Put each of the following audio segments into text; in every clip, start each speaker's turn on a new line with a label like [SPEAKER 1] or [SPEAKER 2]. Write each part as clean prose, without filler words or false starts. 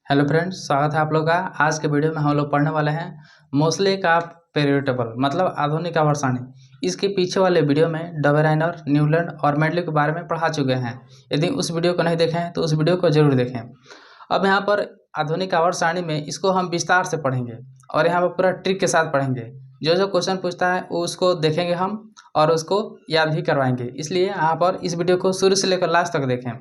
[SPEAKER 1] Hello friends, स्वागत है आप लोग का। आज के वीडियो में हम लोग पढ़ने वाले हैं मोस्ले का पीरियड टेबल मतलब आधुनिक आवर्त सारणी। इसके पीछे वाले वीडियो में डबराइनर, न्यूलैंड और मेंडलीव के बारे में पढ़ा चुके हैं। यदि उस वीडियो को नहीं देखें तो उस वीडियो को जरूर देखें। अब यहाँ पर आधुनिक आवर्त सारणी में इसको हम विस्तार से पढ़ेंगे और यहाँ पर पूरा ट्रिक के साथ पढ़ेंगे। जो जो क्वेश्चन पूछता है वो उसको देखेंगे हम और उसको याद भी करवाएंगे। इसलिए यहाँ पर इस वीडियो को शुरू से लेकर लास्ट तक देखें।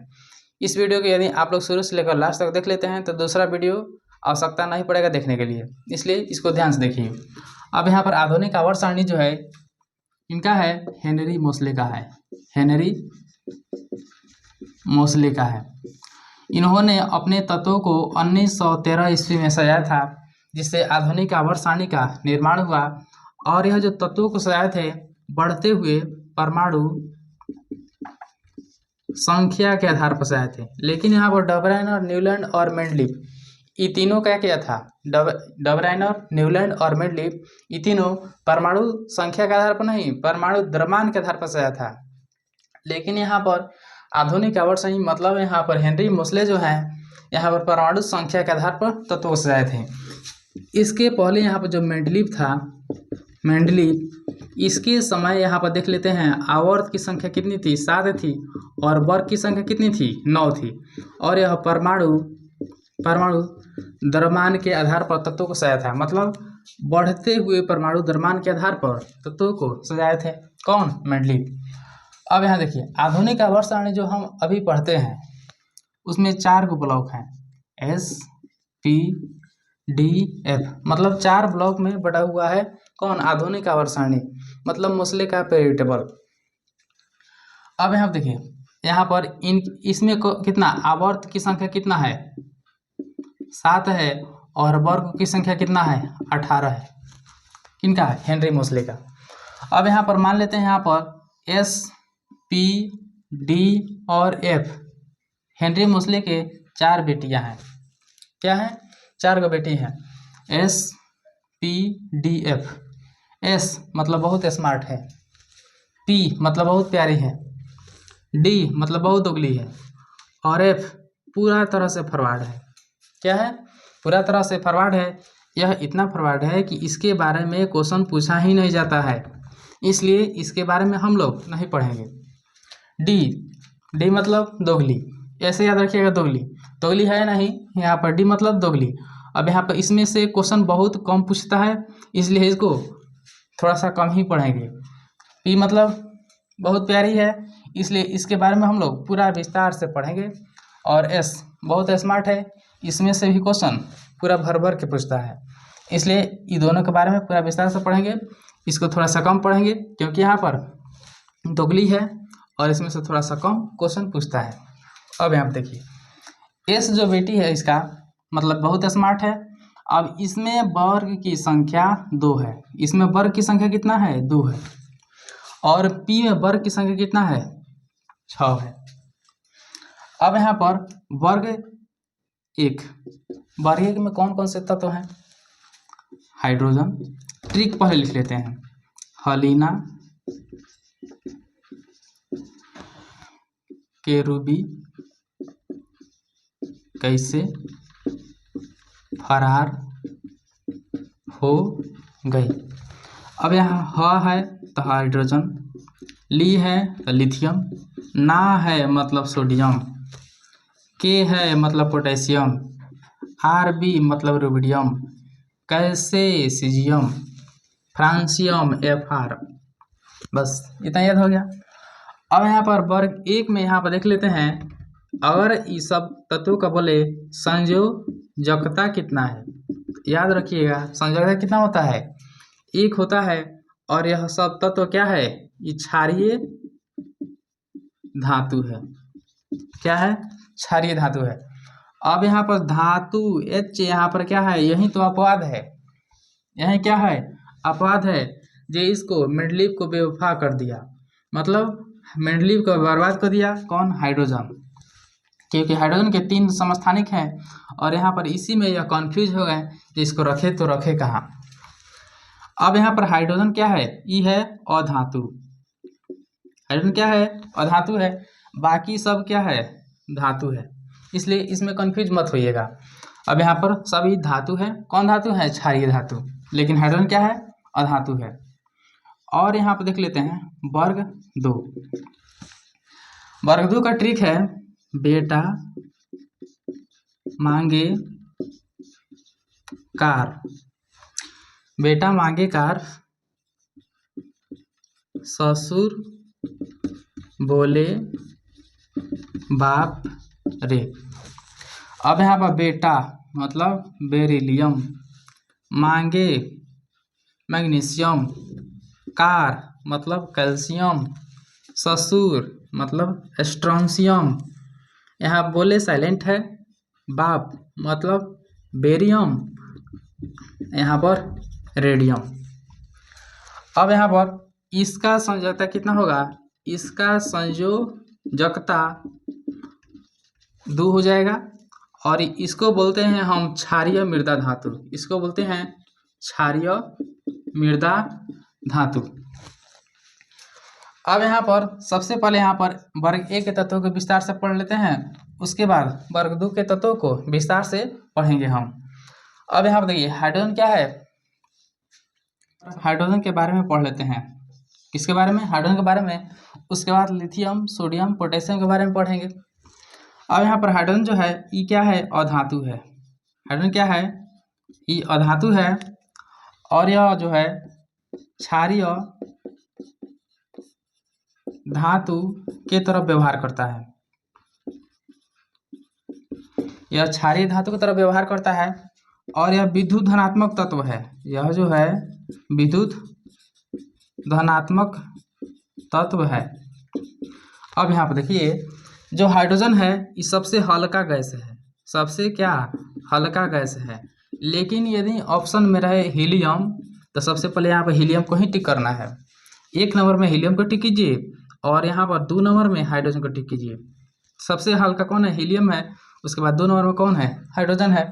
[SPEAKER 1] इस वीडियो को यदि आप लोग शुरू से लेकर लास्ट तक देख लेते हैं तो दूसरा वीडियो आवश्यकता नहीं पड़ेगा देखने के लिए, इसलिए इसको ध्यान से देखिए। अब यहाँ पर आधुनिक आवर्त सारणी जो है इनका है हेनरी मोस्ले का है। हेनरी मोस्ले का है। इन्होंने अपने तत्वों को 1913 ईस्वी में सजाया था, जिससे आधुनिक आवर्त सारणी का निर्माण हुआ। और यह जो तत्वों को सजाए थे बढ़ते हुए परमाणु संख्या के आधार पर सजाए थे। लेकिन यहाँ पर डबराइनर, न्यूलैंड और मेंडलीव ये तीनों का क्या था? डबराइनर, न्यूलैंड और मेंडलीव ये तीनों परमाणु संख्या के आधार पर नहीं, परमाणु द्रव्यमान के आधार पर सजाया था। लेकिन यहाँ पर आधुनिक आवर्त सारणी मतलब यहाँ पर हेनरी मोस्ले जो है यहाँ पर परमाणु संख्या के आधार पर तत्वों को सजाए थे। इसके पहले यहाँ पर जो मेंडलीव था, मेंडलीव इसके समय यहाँ पर देख लेते हैं आवर्त की संख्या कितनी थी? 7 थी। और वर्ग की संख्या कितनी थी? 9 थी। और यह परमाणु द्रव्यमान के आधार पर तत्वों को सजाया था, मतलब बढ़ते हुए परमाणु द्रव्यमान के आधार पर तत्वों को सजाए थे। कौन? मेंडलीव। अब यहाँ देखिए आधुनिक आवर्त सारणी जो हम अभी पढ़ते हैं उसमें 4 को ब्लॉक हैं, S, P, D, F, मतलब 4 ब्लॉक में बटा हुआ है। कौन? आधुनिक आवर्त सारणी मतलब मोस्ले का पीरियड टेबल। अब यहाँ देखिए यहाँ पर इसमें कितना आवर्त की संख्या कितना है? 7 है। और वर्ग की संख्या कितना है? 18 है। किनका है? हेनरी मोस्ले का। अब यहाँ पर मान लेते हैं यहाँ पर S, P, D और F हेनरी मोस्ले के 4 बेटियां हैं। क्या है? 4 गो बेटी हैं। S, P, D, F। S मतलब बहुत स्मार्ट है, P मतलब बहुत प्यारी है, D मतलब बहुत उगली है और F पूरा तरह से फॉरवर्ड है। क्या है? पूरा तरह से फॉरवर्ड है। यह इतना फॉरवर्ड है कि इसके बारे में क्वेश्चन पूछा ही नहीं जाता है, इसलिए इसके बारे में हम लोग नहीं पढ़ेंगे। D मतलब दोगली, ऐसे याद रखिएगा। दोगली है नहीं, यहाँ पर D मतलब दोगली। अब यहाँ पर इसमें से क्वेश्चन बहुत कम पूछता है, इसलिए इसको थोड़ा सा कम ही पढ़ेंगे। P मतलब बहुत प्यारी है, इसलिए इसके बारे में हम लोग पूरा विस्तार से पढ़ेंगे। और S बहुत स्मार्ट है, इसमें से भी क्वेश्चन पूरा भर भर के पूछता है, इसलिए ये दोनों के बारे में पूरा विस्तार से पढ़ेंगे। इसको थोड़ा सा कम पढ़ेंगे क्योंकि यहाँ पर दोगली है और इसमें से थोड़ा सा कम क्वेश्चन पूछता है। अब यहाँ देखिए S जो बेटी है इसका मतलब बहुत स्मार्ट है। अब इसमें वर्ग की संख्या 2 है। इसमें वर्ग की संख्या कितना है? 2 है। और P में वर्ग की संख्या कितना है? 6 है। अब यहाँ पर वर्ग 1 में कौन कौन से तत्व हैं? हाइड्रोजन। ट्रिक पहले लिख लेते हैं। हलीना, केरूबी, कैसे, फरार हो गई। अब यहाँ ह है तो हाइड्रोजन, ली है तो लिथियम, ना है मतलब सोडियम, के है मतलब पोटेशियम, Rb मतलब रुबिडियम, कैसे सीजियम, फ्रांसियम Fr। बस इतना याद हो गया। अब यहाँ पर वर्ग 1 में यहाँ पर देख लेते हैं, अगर इस सब तत्वों का बोले संयोजकता कितना है? याद रखिएगा संयोजकता कितना होता है? 1 होता है। और यह सब तत्व क्या है? ये क्षारीय धातु है। क्या है? क्षारीय धातु है। अब यहाँ पर धातु H यहाँ पर क्या है? यही तो अपवाद है। यही क्या है? अपवाद है। जो इसको मेंडलीव को बेवफा कर दिया, मतलब मेंडलीव को बर्बाद कर दिया। कौन? हाइड्रोजन, क्योंकि हाइड्रोजन के 3 समस्थानिक हैं और यहाँ पर इसी में यह कन्फ्यूज हो गए कि इसको रखे तो रखे कहाँ। अब यहाँ पर हाइड्रोजन क्या है? ई है अधातु। हाइड्रोजन क्या है? अधातु है। बाकी सब क्या है? धातु है। इसलिए इसमें कन्फ्यूज मत होइएगा। अब यहाँ पर सभी धातु है। कौन धातु है? क्षारीय धातु। लेकिन हाइड्रोजन क्या है? अधातु है। और यहाँ पर देख लेते हैं वर्ग 2। वर्ग 2 का ट्रिक है बेटा मांगे कार। बेटा मांगे कार, ससुर बोले बाप रे। अब यहाँ पर बेटा मतलब बेरिलियम, मांगे मैग्नीशियम, कार मतलब कैल्शियम, ससुर मतलब स्ट्रोंशियम, यहाँ बोले साइलेंट है, बाप मतलब बेरियम, यहाँ पर रेडियम। अब यहाँ पर इसका संयोजकता कितना होगा? इसका संयोजकता 2 हो जाएगा। और इसको बोलते हैं हम क्षारीय मृदा धातु। इसको बोलते हैं क्षारीय मृदा धातु। अब यहाँ पर सबसे पहले यहाँ पर वर्ग 1 के तत्वों को विस्तार से पढ़ लेते हैं, उसके बाद वर्ग 2 के तत्वों को विस्तार से पढ़ेंगे हम। अब यहाँ पर देखिए हाइड्रोजन क्या है? हाइड्रोजन के बारे में पढ़ लेते हैं। किसके बारे में? हाइड्रोजन के बारे में। उसके बाद लिथियम, सोडियम, पोटेशियम के बारे में पढ़ेंगे। अब यहाँ पर हाइड्रोजन जो है ये क्या है? अधातु है। हाइड्रोजन क्या है? ये अधातु है और यह जो है क्षारीय धातु के तरफ व्यवहार करता है। यह क्षारीय धातु की तरफ व्यवहार करता है और यह विद्युत धनात्मक तत्व है। यह जो है विद्युत धनात्मक तत्व है। अब यहाँ पर देखिए जो हाइड्रोजन है ये सबसे हल्का गैस है। सबसे क्या? हल्का गैस है। लेकिन यदि ऑप्शन में रहे हीलियम तो सबसे पहले यहाँ पर हीलियम को ही टिक करना है। 1 नंबर में हीलियम को टिक कीजिए और यहाँ पर 2 नंबर में हाइड्रोजन को टिक कीजिए। सबसे हल्का कौन है? हीलियम है। उसके बाद 2 नंबर में कौन है? हाइड्रोजन है।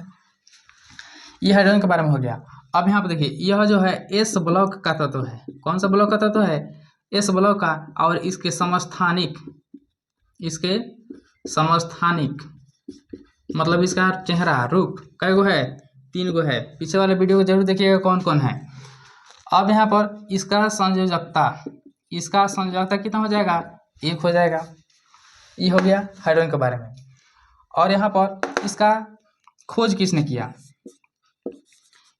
[SPEAKER 1] ये हाइड्रोजन के बारे में हो गया। अब यहाँ पर देखिए यह जो है एस ब्लॉक का तत्व है। कौन सा ब्लॉक का तत्व है? एस ब्लॉक का। और इसके समस्थानिक, इसके समस्थानिक मतलब इसका चेहरा रूप कै गो है? 3 गो है। पीछे वाले वीडियो को जरूर देखिएगा कौन कौन है। अब यहाँ पर इसका संयोजकता, इसका संयोजकता कितना हो जाएगा? 1 हो जाएगा। ये हो गया हाइड्रोजन के बारे में। और यहाँ पर इसका खोज किसने किया?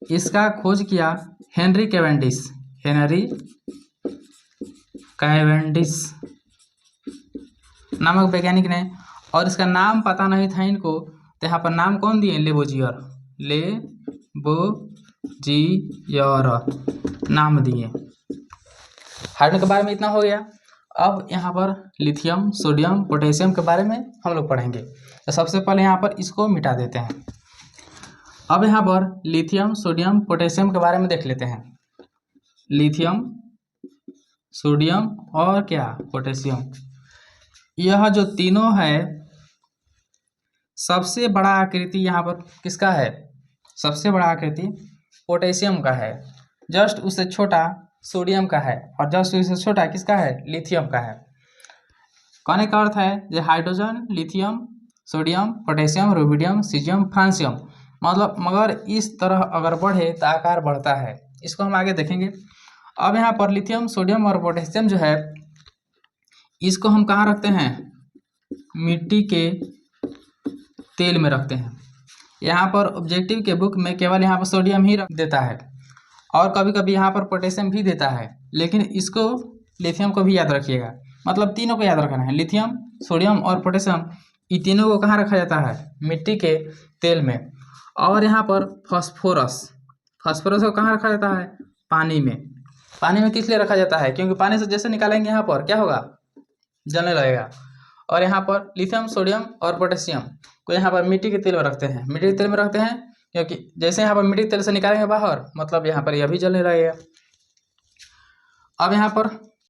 [SPEAKER 1] इसका खोज किया हेनरी कैवेंडिश। हेनरी कैवेंडिश नामक वैज्ञानिक ने। और इसका नाम पता नहीं था इनको तो यहाँ पर नाम कौन दिए? लेबोजियर। लेबोजियर नाम दिए। हाइड्रोजन के बारे में इतना हो गया। अब यहाँ पर लिथियम, सोडियम, पोटेशियम के बारे में हम लोग पढ़ेंगे। तो सबसे पहले यहाँ पर इसको मिटा देते हैं। अब यहाँ पर लिथियम, सोडियम, पोटेशियम के बारे में देख लेते हैं। लिथियम, सोडियम और क्या? पोटेशियम। यह जो तीनों है सबसे बड़ा आकृति यहाँ पर किसका है? सबसे बड़ा आकृति पोटेशियम का है। जस्ट उससे छोटा सोडियम का है और जस्ट उससे छोटा किसका है? लिथियम का है। कहने का अर्थ है जो hydrogen, lithium, sodium, potassium, rubidium, caesium, francium मतलब मगर इस तरह अगर बढ़े तो आकार बढ़ता है। इसको हम आगे देखेंगे। अब यहाँ पर लिथियम, सोडियम और पोटेशियम जो है इसको हम कहाँ रखते हैं? मिट्टी के तेल में रखते हैं। यहाँ पर ऑब्जेक्टिव के बुक में केवल यहाँ पर सोडियम ही रख देता है और कभी कभी यहाँ पर पोटेशियम भी देता है, लेकिन इसको लिथियम को भी याद रखिएगा। मतलब तीनों को याद रखना है। लिथियम, सोडियम और पोटेशियम ये तीनों को कहाँ रखा जाता है? मिट्टी के तेल में। और यहाँ पर फास्फोरस, फास्फोरस को कहाँ रखा जाता है? पानी में। पानी में किस लिए रखा जाता है? क्योंकि पानी से जैसे निकालेंगे यहाँ पर क्या होगा? जलने लगेगा। और यहाँ पर लिथियम, सोडियम और पोटेशियम को यहाँ पर मिट्टी के तेल में रखते हैं। मिट्टी के तेल में रखते हैं क्योंकि जैसे यहाँ पर मिट्टी के तेल से निकालेंगे बाहर मतलब यहाँ पर यह भी जलने लगेगा। अब यहाँ पर